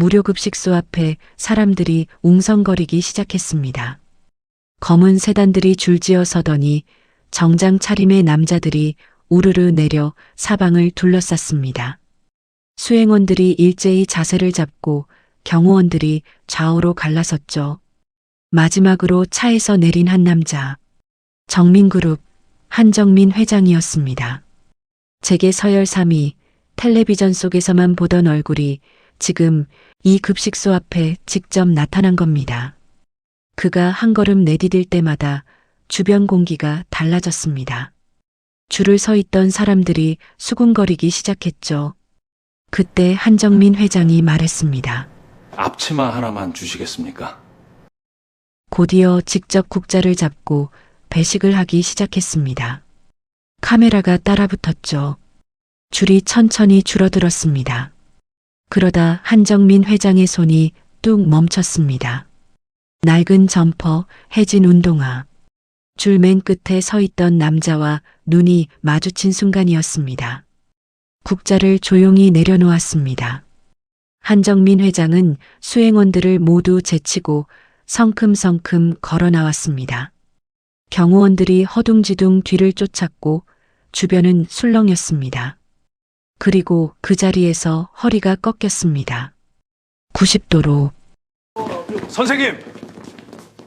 무료급식소 앞에 사람들이 웅성거리기 시작했습니다. 검은 세단들이 줄지어 서더니 정장 차림의 남자들이 우르르 내려 사방을 둘러쌌습니다. 수행원들이 일제히 자세를 잡고 경호원들이 좌우로 갈라섰죠. 마지막으로 차에서 내린 한 남자. 정민그룹 한정민 회장이었습니다. 제게 서열삼이 텔레비전 속에서만 보던 얼굴이 지금 이 급식소 앞에 직접 나타난 겁니다. 그가 한 걸음 내디딜 때마다 주변 공기가 달라졌습니다. 줄을 서 있던 사람들이 수군거리기 시작했죠. 그때 한정민 회장이 말했습니다. 앞치마 하나만 주시겠습니까? 곧이어 직접 국자를 잡고 배식을 하기 시작했습니다. 카메라가 따라붙었죠. 줄이 천천히 줄어들었습니다. 그러다 한정민 회장의 손이 뚝 멈췄습니다. 낡은 점퍼, 해진 운동화. 줄 맨 끝에 서 있던 남자와 눈이 마주친 순간이었습니다. 국자를 조용히 내려놓았습니다. 한정민 회장은 수행원들을 모두 제치고 성큼성큼 걸어 나왔습니다. 경호원들이 허둥지둥 뒤를 쫓았고 주변은 술렁였습니다. 그리고 그 자리에서 허리가 꺾였습니다. 90도로. 선생님,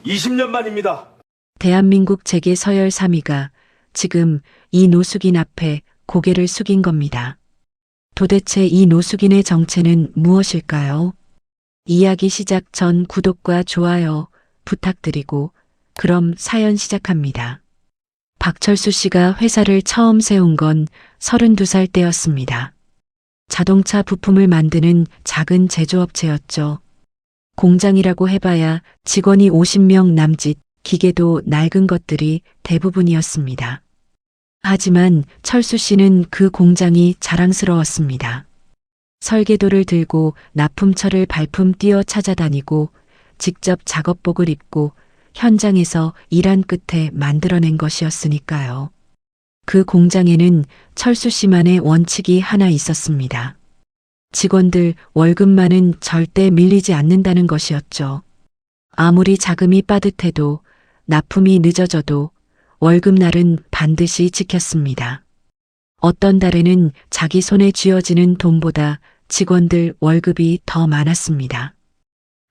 20년 만입니다. 대한민국 재계 서열 3위가 지금 이 노숙인 앞에 고개를 숙인 겁니다. 도대체 이 노숙인의 정체는 무엇일까요? 이야기 시작 전 구독과 좋아요 부탁드리고 그럼 사연 시작합니다. 박철수 씨가 회사를 처음 세운 건 32살 때였습니다. 자동차 부품을 만드는 작은 제조업체였죠. 공장이라고 해봐야 직원이 50명 남짓, 기계도 낡은 것들이 대부분이었습니다. 하지만 철수 씨는 그 공장이 자랑스러웠습니다. 설계도를 들고 납품처를 발품 뛰어 찾아다니고 직접 작업복을 입고 현장에서 일한 끝에 만들어낸 것이었으니까요. 그 공장에는 철수 씨만의 원칙이 하나 있었습니다. 직원들 월급만은 절대 밀리지 않는다는 것이었죠. 아무리 자금이 빠듯해도 납품이 늦어져도 월급날은 반드시 지켰습니다. 어떤 달에는 자기 손에 쥐어지는 돈보다 직원들 월급이 더 많았습니다.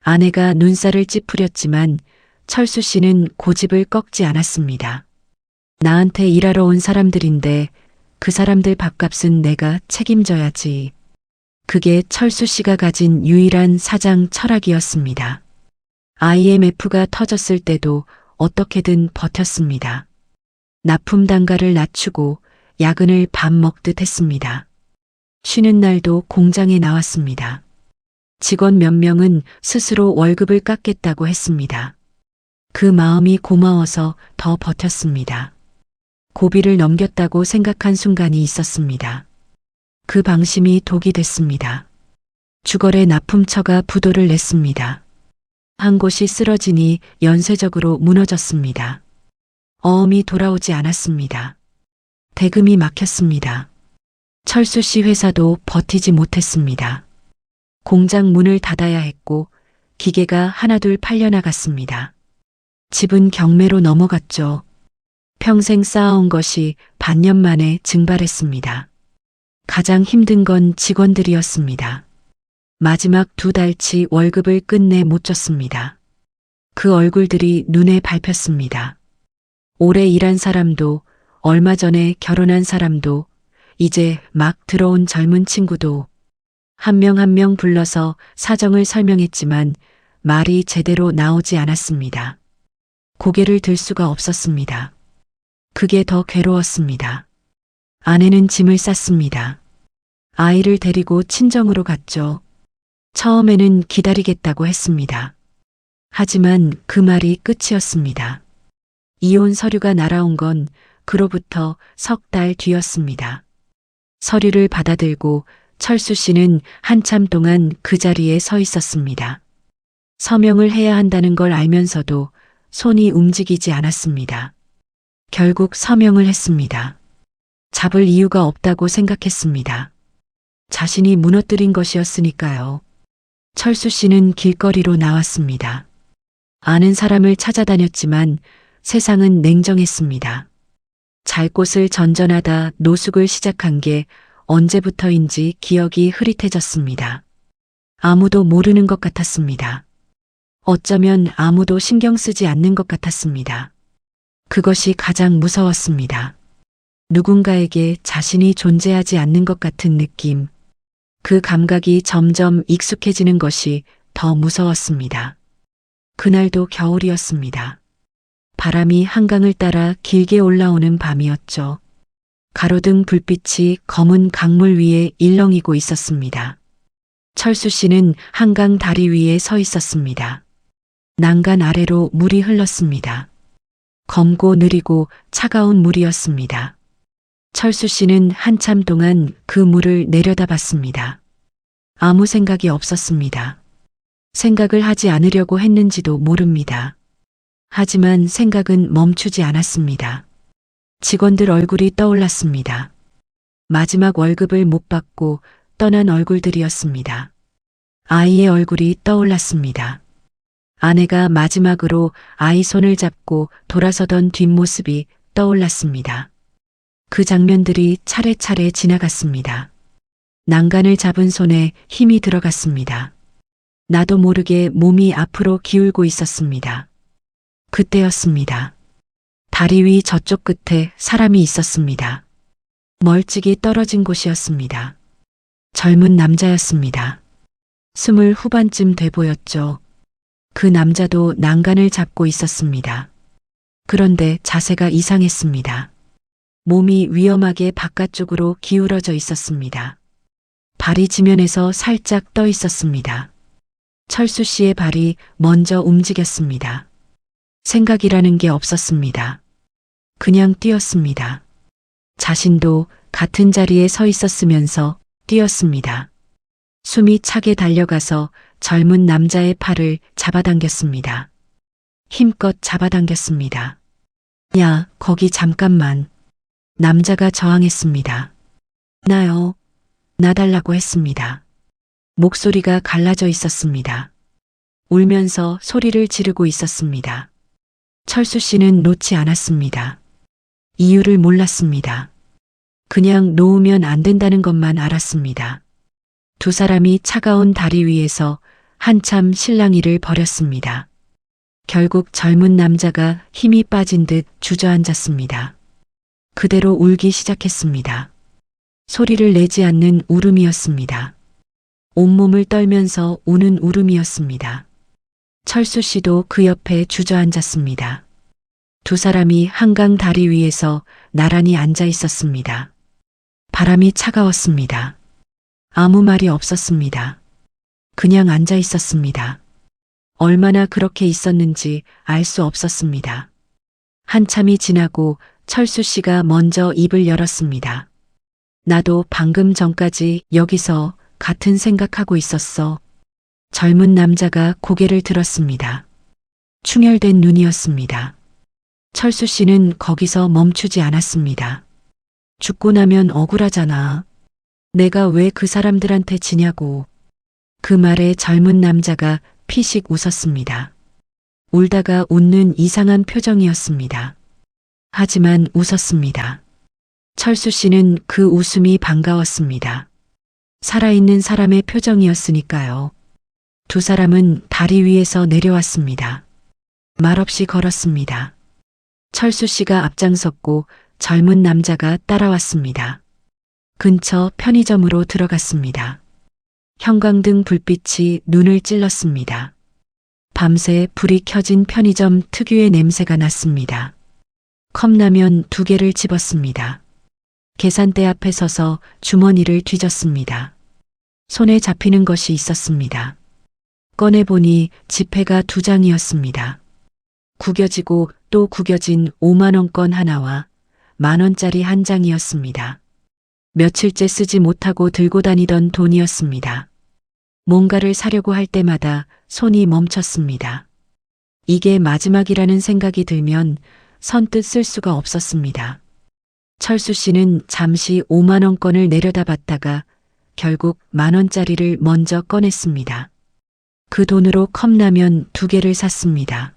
아내가 눈살을 찌푸렸지만 철수 씨는 고집을 꺾지 않았습니다. 나한테 일하러 온 사람들인데 그 사람들 밥값은 내가 책임져야지. 그게 철수 씨가 가진 유일한 사장 철학이었습니다. IMF가 터졌을 때도 어떻게든 버텼습니다. 납품 단가를 낮추고 야근을 밥 먹듯 했습니다. 쉬는 날도 공장에 나왔습니다. 직원 몇 명은 스스로 월급을 깎겠다고 했습니다. 그 마음이 고마워서 더 버텼습니다. 고비를 넘겼다고 생각한 순간이 있었습니다. 그 방심이 독이 됐습니다. 주거래 납품처가 부도를 냈습니다. 한 곳이 쓰러지니 연쇄적으로 무너졌습니다. 어음이 돌아오지 않았습니다. 대금이 막혔습니다. 철수 씨 회사도 버티지 못했습니다. 공장 문을 닫아야 했고 기계가 하나둘 팔려나갔습니다. 집은 경매로 넘어갔죠. 평생 쌓아온 것이 반년 만에 증발했습니다. 가장 힘든 건 직원들이었습니다. 마지막 2달치 월급을 끝내 못 줬습니다. 그 얼굴들이 눈에 밟혔습니다. 오래 일한 사람도, 얼마 전에 결혼한 사람도, 이제 막 들어온 젊은 친구도 한 명 한 명 불러서 사정을 설명했지만 말이 제대로 나오지 않았습니다. 고개를 들 수가 없었습니다. 그게 더 괴로웠습니다. 아내는 짐을 쌌습니다. 아이를 데리고 친정으로 갔죠. 처음에는 기다리겠다고 했습니다. 하지만 그 말이 끝이었습니다. 이혼 서류가 날아온 건 그로부터 석 달 뒤였습니다. 서류를 받아들고 철수 씨는 한참 동안 그 자리에 서 있었습니다. 서명을 해야 한다는 걸 알면서도 손이 움직이지 않았습니다. 결국 서명을 했습니다. 잡을 이유가 없다고 생각했습니다. 자신이 무너뜨린 것이었으니까요. 철수 씨는 길거리로 나왔습니다. 아는 사람을 찾아다녔지만 세상은 냉정했습니다. 잘 곳을 전전하다 노숙을 시작한 게 언제부터인지 기억이 흐릿해졌습니다. 아무도 모르는 것 같았습니다. 어쩌면 아무도 신경 쓰지 않는 것 같았습니다. 그것이 가장 무서웠습니다. 누군가에게 자신이 존재하지 않는 것 같은 느낌. 그 감각이 점점 익숙해지는 것이 더 무서웠습니다. 그날도 겨울이었습니다. 바람이 한강을 따라 길게 올라오는 밤이었죠. 가로등 불빛이 검은 강물 위에 일렁이고 있었습니다. 철수 씨는 한강 다리 위에 서 있었습니다. 난간 아래로 물이 흘렀습니다. 검고 느리고 차가운 물이었습니다. 철수 씨는 한참 동안 그 물을 내려다봤습니다. 아무 생각이 없었습니다. 생각을 하지 않으려고 했는지도 모릅니다. 하지만 생각은 멈추지 않았습니다. 직원들 얼굴이 떠올랐습니다. 마지막 월급을 못 받고 떠난 얼굴들이었습니다. 아이의 얼굴이 떠올랐습니다. 아내가 마지막으로 아이 손을 잡고 돌아서던 뒷모습이 떠올랐습니다. 그 장면들이 차례차례 지나갔습니다. 난간을 잡은 손에 힘이 들어갔습니다. 나도 모르게 몸이 앞으로 기울고 있었습니다. 그때였습니다. 다리 위 저쪽 끝에 사람이 있었습니다. 멀찍이 떨어진 곳이었습니다. 젊은 남자였습니다. 20 후반쯤 돼 보였죠. 그 남자도 난간을 잡고 있었습니다. 그런데 자세가 이상했습니다. 몸이 위험하게 바깥쪽으로 기울어져 있었습니다. 발이 지면에서 살짝 떠 있었습니다. 철수 씨의 발이 먼저 움직였습니다. 생각이라는 게 없었습니다. 그냥 뛰었습니다. 자신도 같은 자리에 서 있었으면서 뛰었습니다. 숨이 차게 달려가서 젊은 남자의 팔을 잡아당겼습니다. 힘껏 잡아당겼습니다. 야, 거기 잠깐만. 남자가 저항했습니다. 나요. 나달라고 했습니다. 목소리가 갈라져 있었습니다. 울면서 소리를 지르고 있었습니다. 철수 씨는 놓지 않았습니다. 이유를 몰랐습니다. 그냥 놓으면 안 된다는 것만 알았습니다. 두 사람이 차가운 다리 위에서 한참 실랑이를 벌였습니다. 결국 젊은 남자가 힘이 빠진 듯 주저앉았습니다. 그대로 울기 시작했습니다. 소리를 내지 않는 울음이었습니다. 온몸을 떨면서 우는 울음이었습니다. 철수 씨도 그 옆에 주저앉았습니다. 두 사람이 한강 다리 위에서 나란히 앉아 있었습니다. 바람이 차가웠습니다. 아무 말이 없었습니다. 그냥 앉아 있었습니다. 얼마나 그렇게 있었는지 알 수 없었습니다. 한참이 지나고 철수 씨가 먼저 입을 열었습니다. 나도 방금 전까지 여기서 같은 생각하고 있었어. 젊은 남자가 고개를 들었습니다. 충혈된 눈이었습니다. 철수 씨는 거기서 멈추지 않았습니다. 죽고 나면 억울하잖아. 내가 왜 그 사람들한테 지냐고. 그 말에 젊은 남자가 피식 웃었습니다. 울다가 웃는 이상한 표정이었습니다. 하지만 웃었습니다. 철수 씨는 그 웃음이 반가웠습니다. 살아있는 사람의 표정이었으니까요. 두 사람은 다리 위에서 내려왔습니다. 말없이 걸었습니다. 철수 씨가 앞장섰고 젊은 남자가 따라왔습니다. 근처 편의점으로 들어갔습니다. 형광등 불빛이 눈을 찔렀습니다. 밤새 불이 켜진 편의점 특유의 냄새가 났습니다. 컵라면 2개를 집었습니다. 계산대 앞에 서서 주머니를 뒤졌습니다. 손에 잡히는 것이 있었습니다. 꺼내보니 지폐가 2장이었습니다. 구겨지고 또 구겨진 5만원권 하나와 10,000원짜리 1장이었습니다. 며칠째 쓰지 못하고 들고 다니던 돈이었습니다. 뭔가를 사려고 할 때마다 손이 멈췄습니다. 이게 마지막이라는 생각이 들면 선뜻 쓸 수가 없었습니다. 철수 씨는 잠시 5만원권을 내려다봤다가 결국 10,000원짜리를 먼저 꺼냈습니다. 그 돈으로 컵라면 2개를 샀습니다.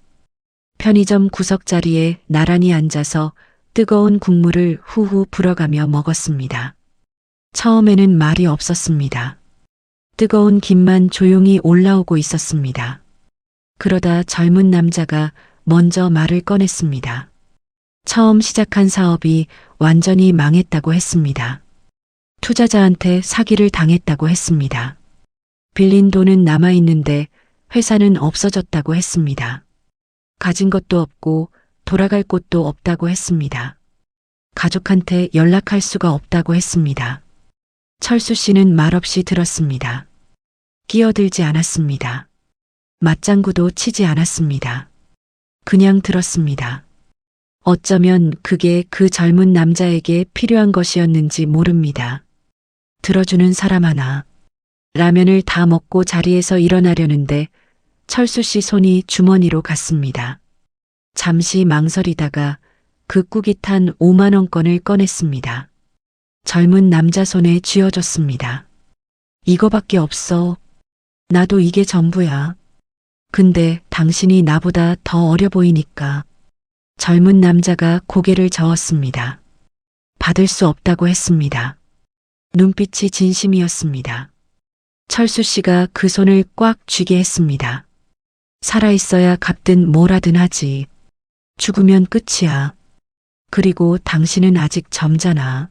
편의점 구석자리에 나란히 앉아서 뜨거운 국물을 후후 불어가며 먹었습니다. 처음에는 말이 없었습니다. 뜨거운 김만 조용히 올라오고 있었습니다. 그러다 젊은 남자가 먼저 말을 꺼냈습니다. 처음 시작한 사업이 완전히 망했다고 했습니다. 투자자한테 사기를 당했다고 했습니다. 빌린 돈은 남아있는데 회사는 없어졌다고 했습니다. 가진 것도 없고 돌아갈 곳도 없다고 했습니다. 가족한테 연락할 수가 없다고 했습니다. 철수 씨는 말없이 들었습니다. 끼어들지 않았습니다. 맞장구도 치지 않았습니다. 그냥 들었습니다. 어쩌면 그게 그 젊은 남자에게 필요한 것이었는지 모릅니다. 들어주는 사람 하나. 라면을 다 먹고 자리에서 일어나려는데 철수 씨 손이 주머니로 갔습니다. 잠시 망설이다가 그 꾸깃한 5만 원권을 꺼냈습니다. 젊은 남자 손에 쥐어줬습니다. 이거밖에 없어. 나도 이게 전부야. 근데 당신이 나보다 더 어려 보이니까. 젊은 남자가 고개를 저었습니다. 받을 수 없다고 했습니다. 눈빛이 진심이었습니다. 철수 씨가 그 손을 꽉 쥐게 했습니다. 살아있어야 갚든 뭐라든 하지. 죽으면 끝이야. 그리고 당신은 아직 젊잖아.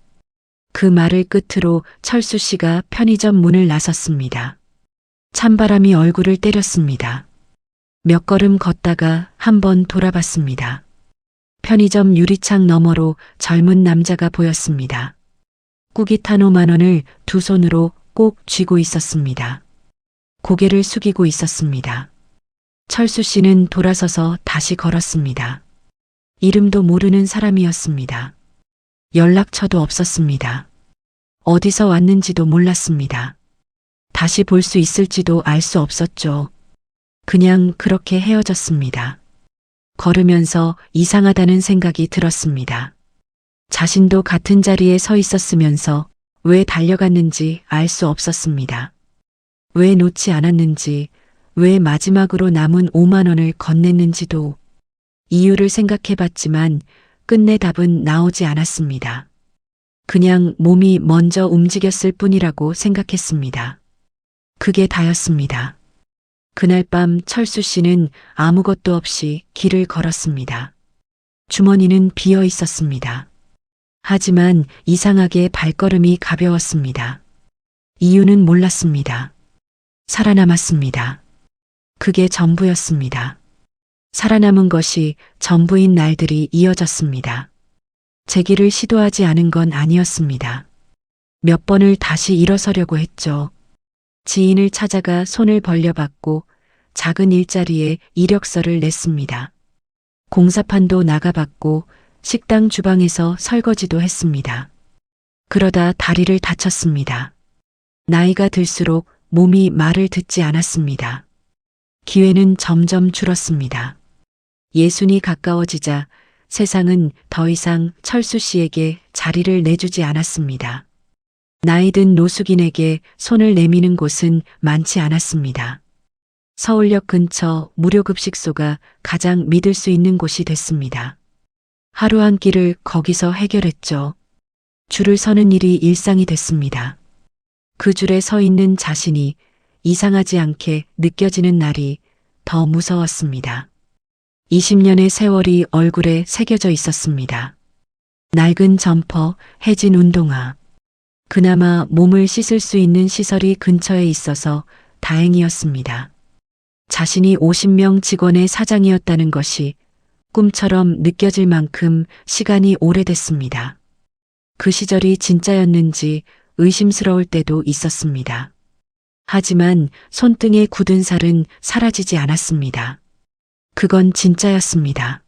그 말을 끝으로 철수 씨가 편의점 문을 나섰습니다. 찬바람이 얼굴을 때렸습니다. 몇 걸음 걷다가 한번 돌아봤습니다. 편의점 유리창 너머로 젊은 남자가 보였습니다. 꾸깃한 5만 원을 두 손으로 꼭 쥐고 있었습니다. 고개를 숙이고 있었습니다. 철수 씨는 돌아서서 다시 걸었습니다. 이름도 모르는 사람이었습니다. 연락처도 없었습니다. 어디서 왔는지도 몰랐습니다. 다시 볼 수 있을지도 알 수 없었죠. 그냥 그렇게 헤어졌습니다. 걸으면서 이상하다는 생각이 들었습니다. 자신도 같은 자리에 서 있었으면서 왜 달려갔는지 알 수 없었습니다. 왜 놓지 않았는지, 왜 마지막으로 남은 5만 원을 건넸는지도 이유를 생각해 봤지만 끝내 답은 나오지 않았습니다. 그냥 몸이 먼저 움직였을 뿐이라고 생각했습니다. 그게 다였습니다. 그날 밤 철수 씨는 아무것도 없이 길을 걸었습니다. 주머니는 비어 있었습니다. 하지만 이상하게 발걸음이 가벼웠습니다. 이유는 몰랐습니다. 살아남았습니다. 그게 전부였습니다. 살아남은 것이 전부인 날들이 이어졌습니다. 재기를 시도하지 않은 건 아니었습니다. 몇 번을 다시 일어서려고 했죠. 지인을 찾아가 손을 벌려봤고 작은 일자리에 이력서를 냈습니다. 공사판도 나가봤고 식당 주방에서 설거지도 했습니다. 그러다 다리를 다쳤습니다. 나이가 들수록 몸이 말을 듣지 않았습니다. 기회는 점점 줄었습니다. 예순이 가까워지자 세상은 더 이상 철수 씨에게 자리를 내주지 않았습니다. 나이든 노숙인에게 손을 내미는 곳은 많지 않았습니다. 서울역 근처 무료급식소가 가장 믿을 수 있는 곳이 됐습니다. 하루 한 끼를 거기서 해결했죠. 줄을 서는 일이 일상이 됐습니다. 그 줄에 서 있는 자신이 이상하지 않게 느껴지는 날이 더 무서웠습니다. 20년의 세월이 얼굴에 새겨져 있었습니다. 낡은 점퍼, 해진 운동화. 그나마 몸을 씻을 수 있는 시설이 근처에 있어서 다행이었습니다. 자신이 50명 직원의 사장이었다는 것이 꿈처럼 느껴질 만큼 시간이 오래됐습니다. 그 시절이 진짜였는지 의심스러울 때도 있었습니다. 하지만 손등에 굳은 살은 사라지지 않았습니다. 그건 진짜였습니다.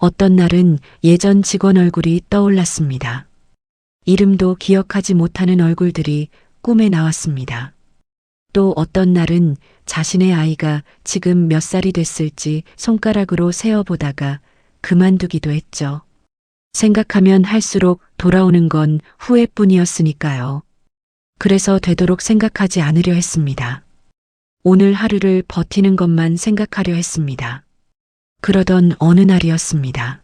어떤 날은 예전 직원 얼굴이 떠올랐습니다. 이름도 기억하지 못하는 얼굴들이 꿈에 나왔습니다. 또 어떤 날은 자신의 아이가 지금 몇 살이 됐을지 손가락으로 세어보다가 그만두기도 했죠. 생각하면 할수록 돌아오는 건 후회뿐이었으니까요. 그래서 되도록 생각하지 않으려 했습니다. 오늘 하루를 버티는 것만 생각하려 했습니다. 그러던 어느 날이었습니다.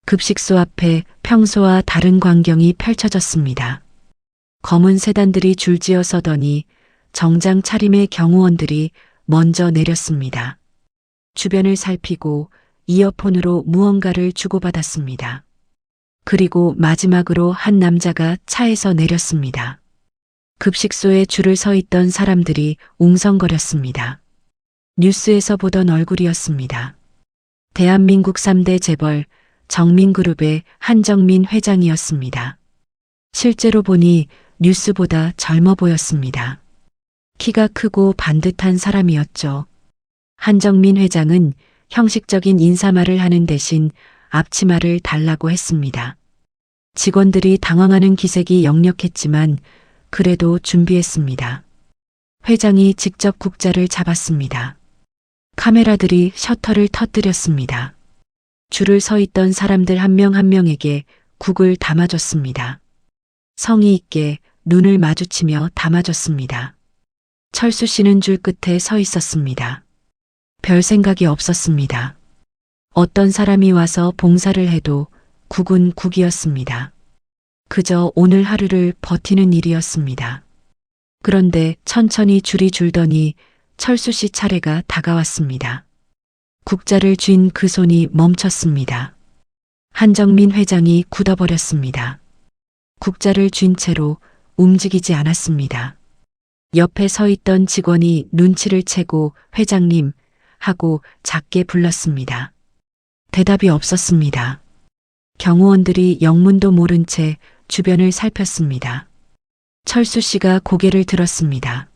급식소 앞에 평소와 다른 광경이 펼쳐졌습니다. 검은 세단들이 줄지어 서더니 정장 차림의 경호원들이 먼저 내렸습니다. 주변을 살피고 이어폰으로 무언가를 주고받았습니다. 그리고 마지막으로 한 남자가 차에서 내렸습니다. 급식소에 줄을 서 있던 사람들이 웅성거렸습니다. 뉴스에서 보던 얼굴이었습니다. 대한민국 3대 재벌 정민그룹의 한정민 회장이었습니다. 실제로 보니 뉴스보다 젊어 보였습니다. 키가 크고 반듯한 사람이었죠. 한정민 회장은 형식적인 인사말을 하는 대신 앞치마를 달라고 했습니다. 직원들이 당황하는 기색이 역력했지만 그래도 준비했습니다. 회장이 직접 국자를 잡았습니다. 카메라들이 셔터를 터뜨렸습니다. 줄을 서 있던 사람들 한 명 한 명에게 국을 담아줬습니다. 성의 있게 눈을 마주치며 담아줬습니다. 철수 씨는 줄 끝에 서 있었습니다. 별 생각이 없었습니다. 어떤 사람이 와서 봉사를 해도 국은 국이었습니다. 그저 오늘 하루를 버티는 일이었습니다. 그런데 천천히 줄이 줄더니 철수 씨 차례가 다가왔습니다. 국자를 쥔 그 손이 멈췄습니다. 한정민 회장이 굳어버렸습니다. 국자를 쥔 채로 움직이지 않았습니다. 옆에 서 있던 직원이 눈치를 채고 회장님 하고 작게 불렀습니다. 대답이 없었습니다. 경호원들이 영문도 모른 채 주변을 살폈습니다. 철수 씨가 고개를 들었습니다.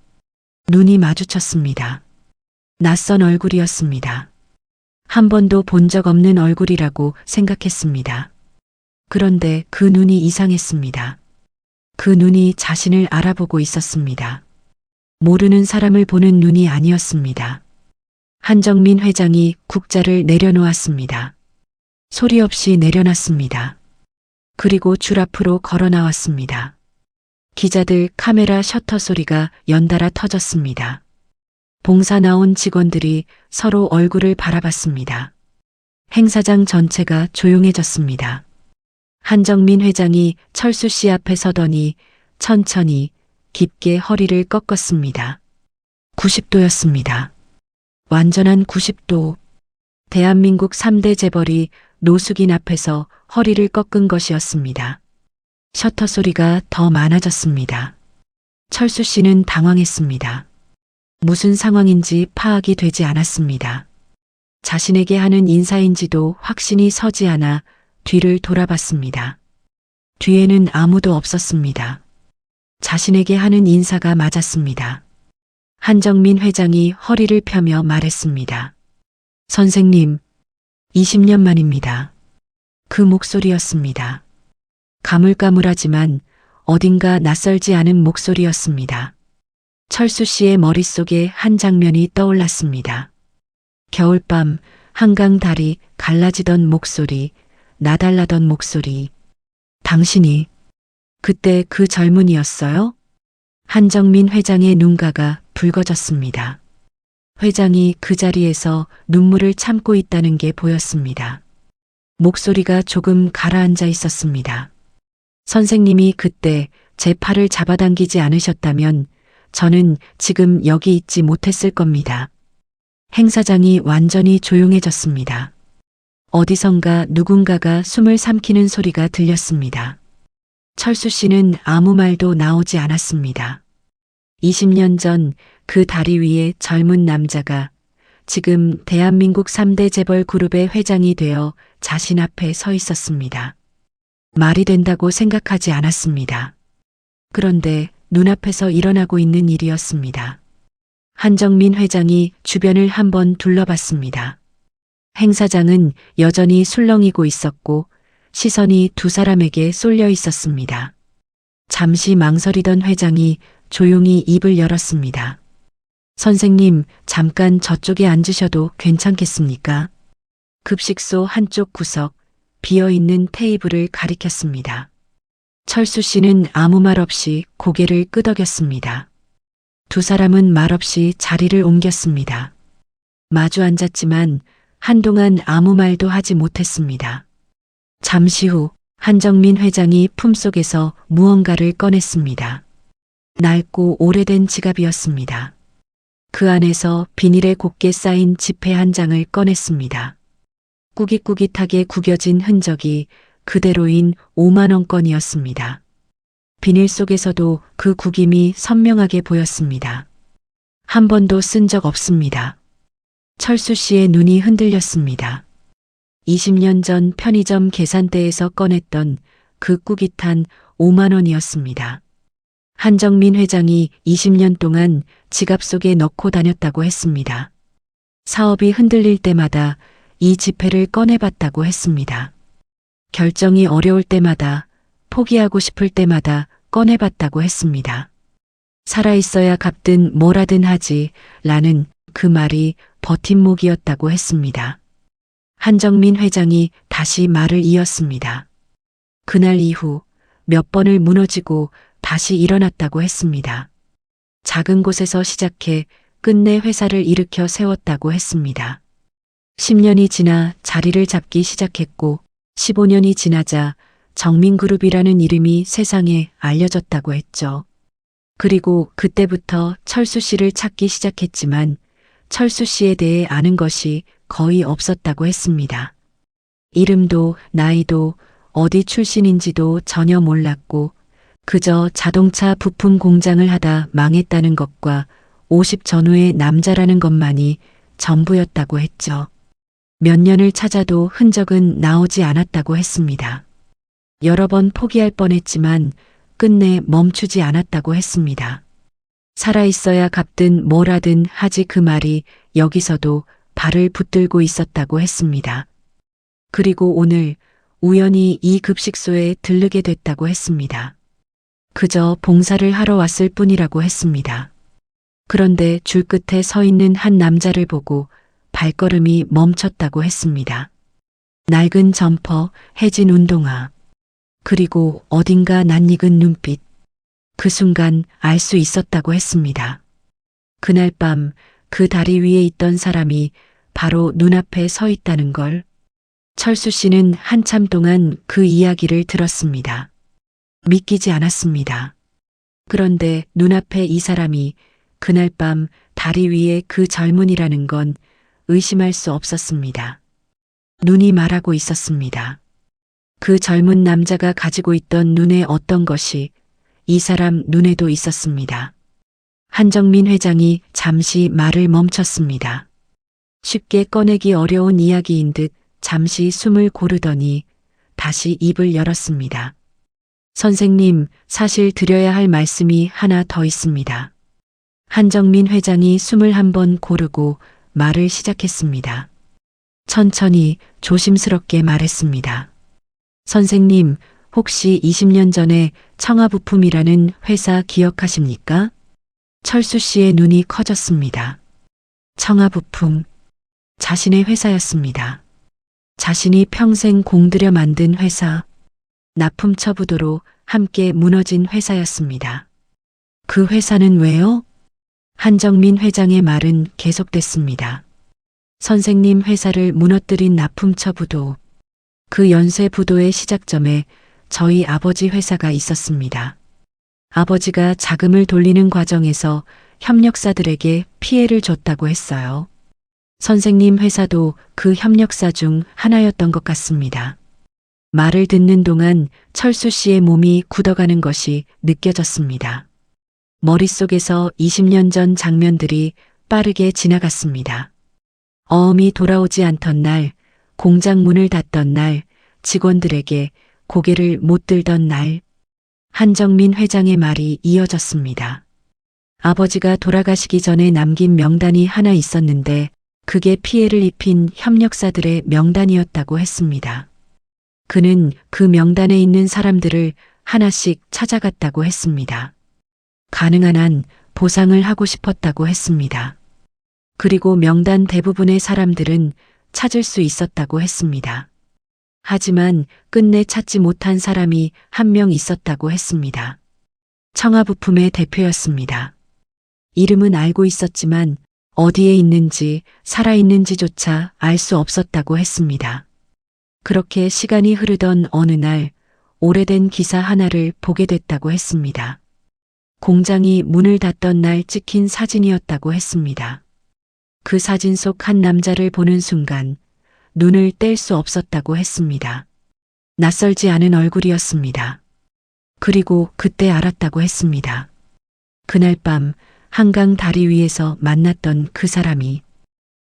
눈이 마주쳤습니다. 낯선 얼굴이었습니다. 한 번도 본 적 없는 얼굴이라고 생각했습니다. 그런데 그 눈이 이상했습니다. 그 눈이 자신을 알아보고 있었습니다. 모르는 사람을 보는 눈이 아니었습니다. 한정민 회장이 국자를 내려놓았습니다. 소리 없이 내려놨습니다. 그리고 줄 앞으로 걸어 나왔습니다. 기자들 카메라 셔터 소리가 연달아 터졌습니다. 봉사 나온 직원들이 서로 얼굴을 바라봤습니다. 행사장 전체가 조용해졌습니다. 한정민 회장이 철수 씨 앞에 서더니 천천히 깊게 허리를 꺾었습니다. 90도였습니다. 완전한 90도. 대한민국 3대 재벌이 노숙인 앞에서 허리를 꺾은 것이었습니다. 셔터 소리가 더 많아졌습니다. 철수 씨는 당황했습니다. 무슨 상황인지 파악이 되지 않았습니다. 자신에게 하는 인사인지도 확신이 서지 않아 뒤를 돌아봤습니다. 뒤에는 아무도 없었습니다. 자신에게 하는 인사가 맞았습니다. 한정민 회장이 허리를 펴며 말했습니다. 선생님, 20년 만입니다. 그 목소리였습니다. 가물가물하지만 어딘가 낯설지 않은 목소리였습니다. 철수 씨의 머릿속에 한 장면이 떠올랐습니다. 겨울밤 한강 다리 갈라지던 목소리, 나달라던 목소리. 당신이 그때 그 젊은이였어요? 한정민 회장의 눈가가 붉어졌습니다. 회장이 그 자리에서 눈물을 참고 있다는 게 보였습니다. 목소리가 조금 가라앉아 있었습니다. 선생님이 그때 제 팔을 잡아당기지 않으셨다면 저는 지금 여기 있지 못했을 겁니다. 행사장이 완전히 조용해졌습니다. 어디선가 누군가가 숨을 삼키는 소리가 들렸습니다. 철수 씨는 아무 말도 나오지 않았습니다. 20년 전 그 다리 위에 젊은 남자가 지금 대한민국 3대 재벌 그룹의 회장이 되어 자신 앞에 서 있었습니다. 말이 된다고 생각하지 않았습니다. 그런데 눈앞에서 일어나고 있는 일이었습니다. 한정민 회장이 주변을 한번 둘러봤습니다. 행사장은 여전히 술렁이고 있었고 시선이 두 사람에게 쏠려 있었습니다. 잠시 망설이던 회장이 조용히 입을 열었습니다. 선생님, 잠깐 저쪽에 앉으셔도 괜찮겠습니까? 급식소 한쪽 구석, 비어있는 테이블을 가리켰습니다. 철수 씨는 아무 말 없이 고개를 끄덕였습니다. 두 사람은 말없이 자리를 옮겼습니다. 마주 앉았지만 한동안 아무 말도 하지 못했습니다. 잠시 후 한정민 회장이 품속에서 무언가를 꺼냈습니다. 낡고 오래된 지갑이었습니다. 그 안에서 비닐에 곱게 쌓인 지폐 한 장을 꺼냈습니다. 꾸깃꾸깃하게 구겨진 흔적이 그대로인 5만 원권이었습니다. 비닐 속에서도 그 구김이 선명하게 보였습니다. 한 번도 쓴 적 없습니다. 철수 씨의 눈이 흔들렸습니다. 20년 전 편의점 계산대에서 꺼냈던 그 꾸깃한 5만 원이었습니다. 한정민 회장이 20년 동안 지갑 속에 넣고 다녔다고 했습니다. 사업이 흔들릴 때마다 이 지폐를 꺼내봤다고 했습니다. 결정이 어려울 때마다, 포기하고 싶을 때마다 꺼내봤다고 했습니다. 살아있어야 갚든 뭐라든 하지 라는 그 말이 버팀목이었다고 했습니다. 한정민 회장이 다시 말을 이었습니다. 그날 이후 몇 번을 무너지고 다시 일어났다고 했습니다. 작은 곳에서 시작해 끝내 회사를 일으켜 세웠다고 했습니다. 10년이 지나 자리를 잡기 시작했고 15년이 지나자 정민그룹이라는 이름이 세상에 알려졌다고 했죠. 그리고 그때부터 철수 씨를 찾기 시작했지만 철수 씨에 대해 아는 것이 거의 없었다고 했습니다. 이름도 나이도 어디 출신인지도 전혀 몰랐고 그저 자동차 부품 공장을 하다 망했다는 것과 50 전후의 남자라는 것만이 전부였다고 했죠. 몇 년을 찾아도 흔적은 나오지 않았다고 했습니다. 여러 번 포기할 뻔했지만 끝내 멈추지 않았다고 했습니다. 살아있어야 갚든 뭐라든 하지 그 말이 여기서도 발을 붙들고 있었다고 했습니다. 그리고 오늘 우연히 이 급식소에 들르게 됐다고 했습니다. 그저 봉사를 하러 왔을 뿐이라고 했습니다. 그런데 줄 끝에 서 있는 한 남자를 보고 발걸음이 멈췄다고 했습니다. 낡은 점퍼, 해진 운동화, 그리고 어딘가 낯익은 눈빛. 그 순간 알 수 있었다고 했습니다. 그날 밤 그 다리 위에 있던 사람이 바로 눈앞에 서 있다는 걸. 철수 씨는 한참 동안 그 이야기를 들었습니다. 믿기지 않았습니다. 그런데 눈앞에 이 사람이 그날 밤 다리 위에 그 젊은이라는 건 의심할 수 없었습니다. 눈이 말하고 있었습니다. 그 젊은 남자가 가지고 있던 눈에 어떤 것이 이 사람 눈에도 있었습니다. 한정민 회장이 잠시 말을 멈췄습니다. 쉽게 꺼내기 어려운 이야기인 듯 잠시 숨을 고르더니 다시 입을 열었습니다. 선생님, 사실 드려야 할 말씀이 하나 더 있습니다. 한정민 회장이 숨을 한번 고르고 말을 시작했습니다. 천천히 조심스럽게 말했습니다. 선생님, 혹시 20년 전에 청아부품이라는 회사 기억하십니까? 철수 씨의 눈이 커졌습니다. 청아부품, 자신의 회사였습니다. 자신이 평생 공들여 만든 회사, 납품처부도로 함께 무너진 회사였습니다. 그 회사는 왜요? 한정민 회장의 말은 계속됐습니다. 선생님 회사를 무너뜨린 납품처부도, 그 연쇄부도의 시작점에 저희 아버지 회사가 있었습니다. 아버지가 자금을 돌리는 과정에서 협력사들에게 피해를 줬다고 했어요. 선생님 회사도 그 협력사 중 하나였던 것 같습니다. 말을 듣는 동안 철수 씨의 몸이 굳어가는 것이 느껴졌습니다. 머릿속에서 20년 전 장면들이 빠르게 지나갔습니다. 어음이 돌아오지 않던 날, 공장 문을 닫던 날, 직원들에게 고개를 못 들던 날, 한정민 회장의 말이 이어졌습니다. 아버지가 돌아가시기 전에 남긴 명단이 하나 있었는데 그게 피해를 입힌 협력사들의 명단이었다고 했습니다. 그는 그 명단에 있는 사람들을 하나씩 찾아갔다고 했습니다. 가능한 한 보상을 하고 싶었다고 했습니다. 그리고 명단 대부분의 사람들은 찾을 수 있었다고 했습니다. 하지만 끝내 찾지 못한 사람이 한 명 있었다고 했습니다. 청아부품의 대표였습니다. 이름은 알고 있었지만 어디에 있는지 살아있는지조차 알 수 없었다고 했습니다. 그렇게 시간이 흐르던 어느 날 오래된 기사 하나를 보게 됐다고 했습니다. 공장이 문을 닫던 날 찍힌 사진이었다고 했습니다. 그 사진 속 한 남자를 보는 순간 눈을 뗄 수 없었다고 했습니다. 낯설지 않은 얼굴이었습니다. 그리고 그때 알았다고 했습니다. 그날 밤 한강 다리 위에서 만났던 그 사람이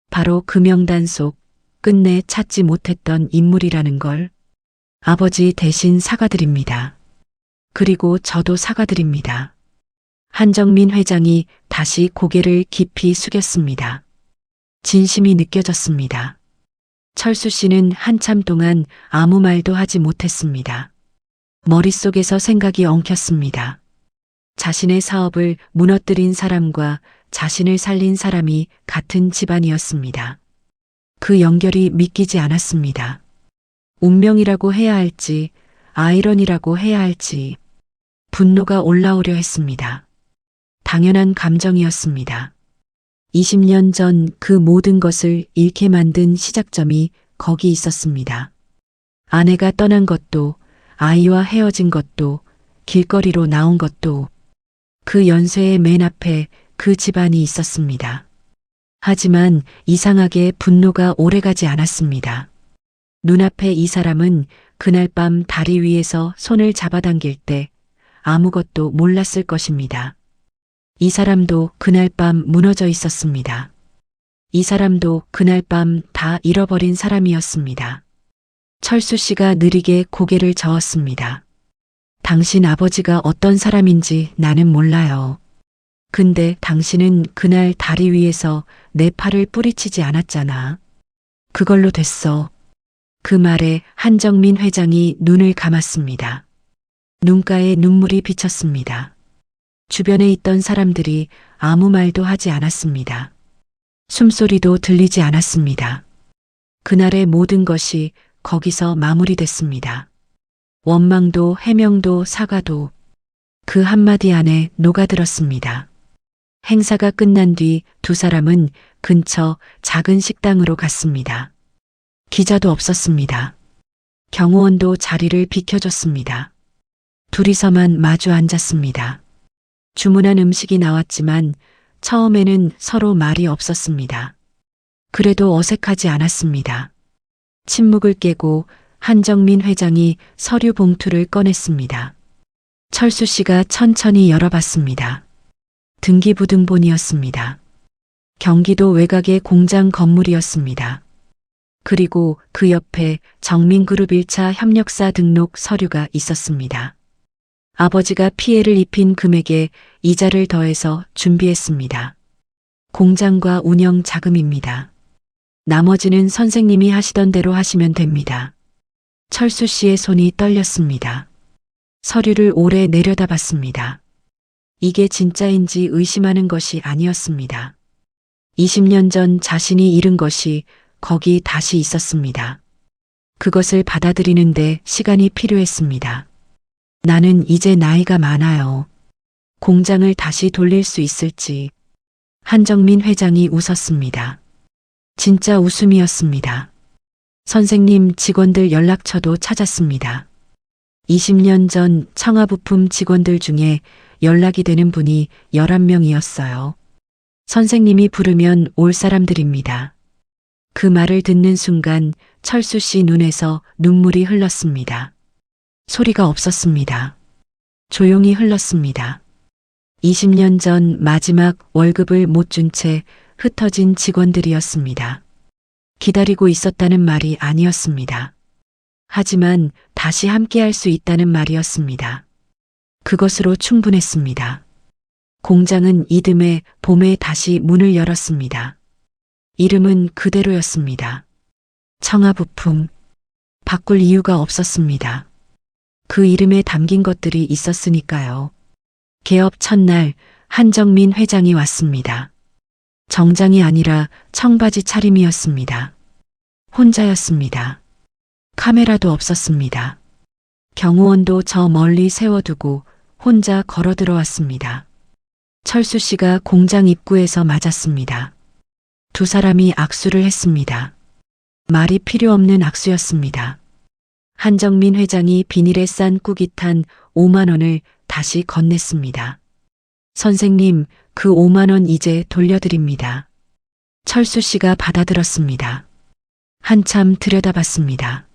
바로 그 명단 속 끝내 찾지 못했던 인물이라는 걸. 아버지 대신 사과드립니다. 그리고 저도 사과드립니다. 한정민 회장이 다시 고개를 깊이 숙였습니다. 진심이 느껴졌습니다. 철수 씨는 한참 동안 아무 말도 하지 못했습니다. 머릿속에서 생각이 엉켰습니다. 자신의 사업을 무너뜨린 사람과 자신을 살린 사람이 같은 집안이었습니다. 그 연결이 믿기지 않았습니다. 운명이라고 해야 할지, 아이러니라고 해야 할지, 분노가 올라오려 했습니다. 당연한 감정이었습니다. 20년 전 그 모든 것을 잃게 만든 시작점이 거기 있었습니다. 아내가 떠난 것도, 아이와 헤어진 것도, 길거리로 나온 것도, 그 연쇄의 맨 앞에 그 집안이 있었습니다. 하지만 이상하게 분노가 오래가지 않았습니다. 눈앞에 이 사람은 그날 밤 다리 위에서 손을 잡아당길 때 아무것도 몰랐을 것입니다. 이 사람도 그날 밤 무너져 있었습니다. 이 사람도 그날 밤 다 잃어버린 사람이었습니다. 철수 씨가 느리게 고개를 저었습니다. 당신 아버지가 어떤 사람인지 나는 몰라요. 근데 당신은 그날 다리 위에서 내 팔을 뿌리치지 않았잖아. 그걸로 됐어. 그 말에 한정민 회장이 눈을 감았습니다. 눈가에 눈물이 비쳤습니다. 주변에 있던 사람들이 아무 말도 하지 않았습니다. 숨소리도 들리지 않았습니다. 그날의 모든 것이 거기서 마무리됐습니다. 원망도 해명도 사과도 그 한마디 안에 녹아들었습니다. 행사가 끝난 뒤 두 사람은 근처 작은 식당으로 갔습니다. 기자도 없었습니다. 경호원도 자리를 비켜줬습니다. 둘이서만 마주 앉았습니다. 주문한 음식이 나왔지만 처음에는 서로 말이 없었습니다. 그래도 어색하지 않았습니다. 침묵을 깨고 한정민 회장이 서류 봉투를 꺼냈습니다. 철수 씨가 천천히 열어봤습니다. 등기부등본이었습니다. 경기도 외곽의 공장 건물이었습니다. 그리고 그 옆에 정민그룹 1차 협력사 등록 서류가 있었습니다. 아버지가 피해를 입힌 금액에 이자를 더해서 준비했습니다. 공장과 운영 자금입니다. 나머지는 선생님이 하시던 대로 하시면 됩니다. 철수 씨의 손이 떨렸습니다. 서류를 오래 내려다봤습니다. 이게 진짜인지 의심하는 것이 아니었습니다. 20년 전 자신이 잃은 것이 거기 다시 있었습니다. 그것을 받아들이는데 시간이 필요했습니다. 나는 이제 나이가 많아요. 공장을 다시 돌릴 수 있을지. 한정민 회장이 웃었습니다. 진짜 웃음이었습니다. 선생님 직원들 연락처도 찾았습니다. 20년 전 청아부품 직원들 중에 연락이 되는 분이 11명이었어요. 선생님이 부르면 올 사람들입니다. 그 말을 듣는 순간 철수 씨 눈에서 눈물이 흘렀습니다. 소리가 없었습니다. 조용히 흘렀습니다. 20년 전 마지막 월급을 못 준 채 흩어진 직원들이었습니다. 기다리고 있었다는 말이 아니었습니다. 하지만 다시 함께할 수 있다는 말이었습니다. 그것으로 충분했습니다. 공장은 이듬해 봄에 다시 문을 열었습니다. 이름은 그대로였습니다. 청아부품. 바꿀 이유가 없었습니다. 그 이름에 담긴 것들이 있었으니까요. 개업 첫날 한정민 회장이 왔습니다. 정장이 아니라 청바지 차림이었습니다. 혼자였습니다. 카메라도 없었습니다. 경호원도 저 멀리 세워두고 혼자 걸어 들어왔습니다. 철수 씨가 공장 입구에서 맞았습니다. 두 사람이 악수를 했습니다. 말이 필요 없는 악수였습니다. 한정민 회장이 비닐에 싼 꾸깃한 5만 원을 다시 건넸습니다. 선생님, 그 5만 원 이제 돌려드립니다. 철수 씨가 받아들었습니다. 한참 들여다봤습니다.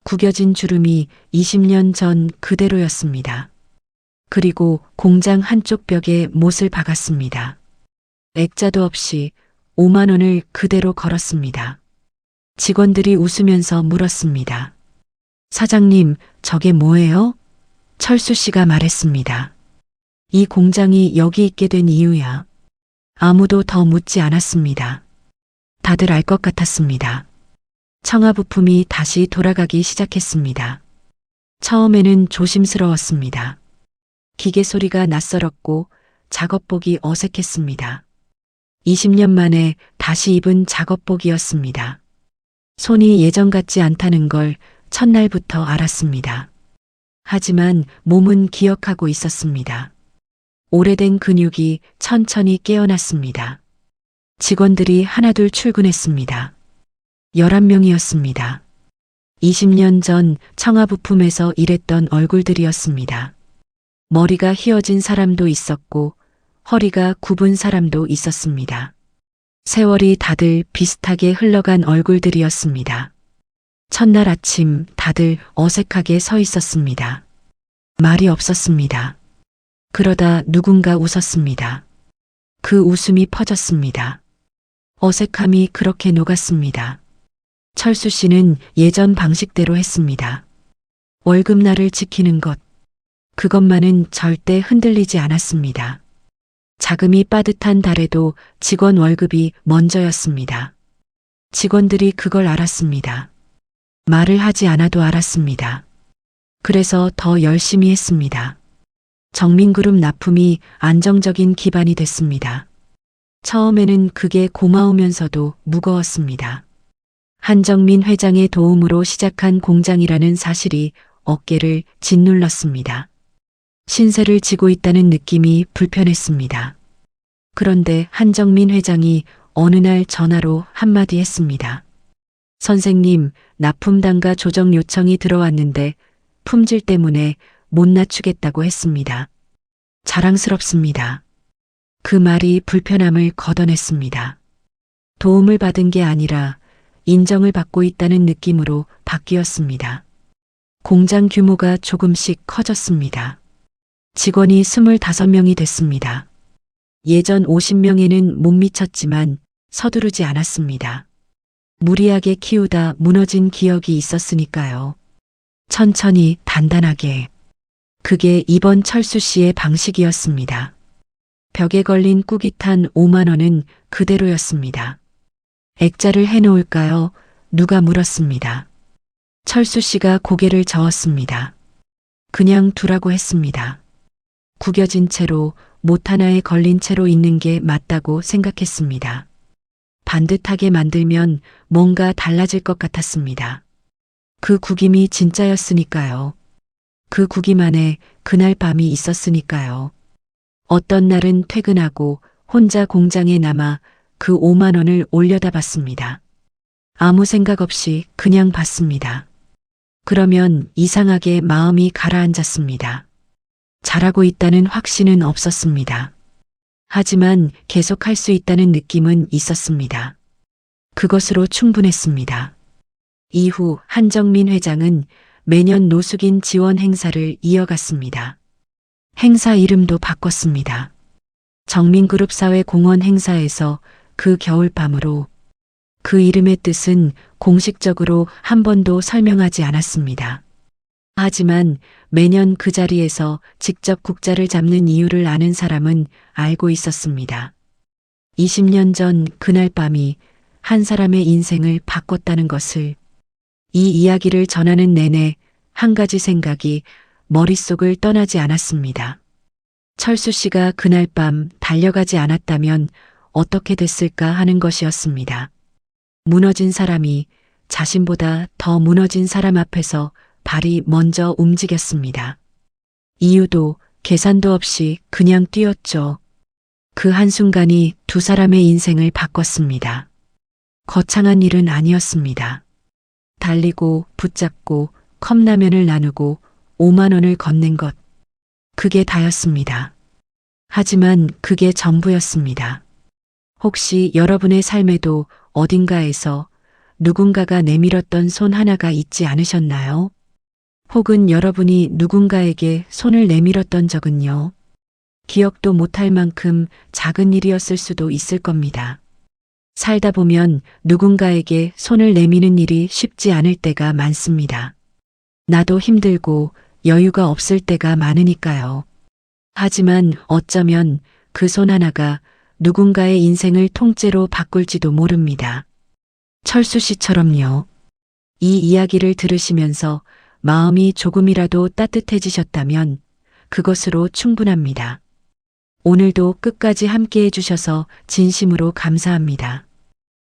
구겨진 주름이 20년 전 그대로였습니다. 그리고 공장 한쪽 벽에 못을 박았습니다. 액자도 없이 5만 원을 그대로 걸었습니다. 직원들이 웃으면서 물었습니다. 사장님, 저게 뭐예요? 철수 씨가 말했습니다. 이 공장이 여기 있게 된 이유야. 아무도 더 묻지 않았습니다. 다들 알 것 같았습니다. 청아 부품이 다시 돌아가기 시작했습니다. 처음에는 조심스러웠습니다. 기계 소리가 낯설었고 작업복이 어색했습니다. 20년 만에 다시 입은 작업복이었습니다. 손이 예전 같지 않다는 걸 첫날부터 알았습니다. 하지만 몸은 기억하고 있었습니다. 오래된 근육이 천천히 깨어났습니다. 직원들이 하나둘 출근했습니다. 11명이었습니다. 20년 전 청아부품에서 일했던 얼굴들이었습니다. 머리가 휘어진 사람도 있었고 허리가 굽은 사람도 있었습니다. 세월이 다들 비슷하게 흘러간 얼굴들이었습니다. 첫날 아침 다들 어색하게 서 있었습니다. 말이 없었습니다. 그러다 누군가 웃었습니다. 그 웃음이 퍼졌습니다. 어색함이 그렇게 녹았습니다. 철수 씨는 예전 방식대로 했습니다. 월급날을 지키는 것, 그것만은 절대 흔들리지 않았습니다. 자금이 빠듯한 달에도 직원 월급이 먼저였습니다. 직원들이 그걸 알았습니다. 말을 하지 않아도 알았습니다. 그래서 더 열심히 했습니다. 정민그룹 납품이 안정적인 기반이 됐습니다. 처음에는 그게 고마우면서도 무거웠습니다. 한정민 회장의 도움으로 시작한 공장이라는 사실이 어깨를 짓눌렀습니다. 신세를 지고 있다는 느낌이 불편했습니다. 그런데 한정민 회장이 어느 날 전화로 한마디 했습니다. 선생님, 납품 단가 조정 요청이 들어왔는데 품질 때문에 못 낮추겠다고 했습니다. 자랑스럽습니다. 그 말이 불편함을 걷어냈습니다. 도움을 받은 게 아니라 인정을 받고 있다는 느낌으로 바뀌었습니다. 공장 규모가 조금씩 커졌습니다. 직원이 25명이 됐습니다. 예전 50명에는 못 미쳤지만 서두르지 않았습니다. 무리하게 키우다 무너진 기억이 있었으니까요. 천천히 단단하게. 그게 이번 철수 씨의 방식이었습니다. 벽에 걸린 꾸깃한 5만 원은 그대로였습니다. 액자를 해놓을까요? 누가 물었습니다. 철수 씨가 고개를 저었습니다. 그냥 두라고 했습니다. 구겨진 채로 못 하나에 걸린 채로 있는 게 맞다고 생각했습니다. 반듯하게 만들면 뭔가 달라질 것 같았습니다. 그 구김이 진짜였으니까요. 그 구김 안에 그날 밤이 있었으니까요. 어떤 날은 퇴근하고 혼자 공장에 남아 그 5만 원을 올려다 봤습니다. 아무 생각 없이 그냥 봤습니다. 그러면 이상하게 마음이 가라앉았습니다. 잘하고 있다는 확신은 없었습니다. 하지만 계속 할 수 있다는 느낌은 있었습니다. 그것으로 충분했습니다. 이후 한정민 회장은 매년 노숙인 지원 행사를 이어갔습니다. 행사 이름도 바꿨습니다. 정민그룹 사회공헌 행사에서 그 겨울밤으로. 그 이름의 뜻은 공식적으로 한 번도 설명하지 않았습니다. 하지만 매년 그 자리에서 직접 국자를 잡는 이유를 아는 사람은 알고 있었습니다. 20년 전 그날 밤이 한 사람의 인생을 바꿨다는 것을. 이 이야기를 전하는 내내 한 가지 생각이 머릿속을 떠나지 않았습니다. 철수 씨가 그날 밤 달려가지 않았다면 어떻게 됐을까 하는 것이었습니다. 무너진 사람이 자신보다 더 무너진 사람 앞에서 발이 먼저 움직였습니다. 이유도 계산도 없이 그냥 뛰었죠. 그 한순간이 두 사람의 인생을 바꿨습니다. 거창한 일은 아니었습니다. 달리고 붙잡고 컵라면을 나누고 5만 원을 건넨 것. 그게 다였습니다. 하지만 그게 전부였습니다. 혹시 여러분의 삶에도 어딘가에서 누군가가 내밀었던 손 하나가 있지 않으셨나요? 혹은 여러분이 누군가에게 손을 내밀었던 적은요? 기억도 못할 만큼 작은 일이었을 수도 있을 겁니다. 살다 보면 누군가에게 손을 내미는 일이 쉽지 않을 때가 많습니다. 나도 힘들고 여유가 없을 때가 많으니까요. 하지만 어쩌면 그 손 하나가 누군가의 인생을 통째로 바꿀지도 모릅니다. 철수 씨처럼요. 이 이야기를 들으시면서 마음이 조금이라도 따뜻해지셨다면 그것으로 충분합니다. 오늘도 끝까지 함께 해주셔서 진심으로 감사합니다.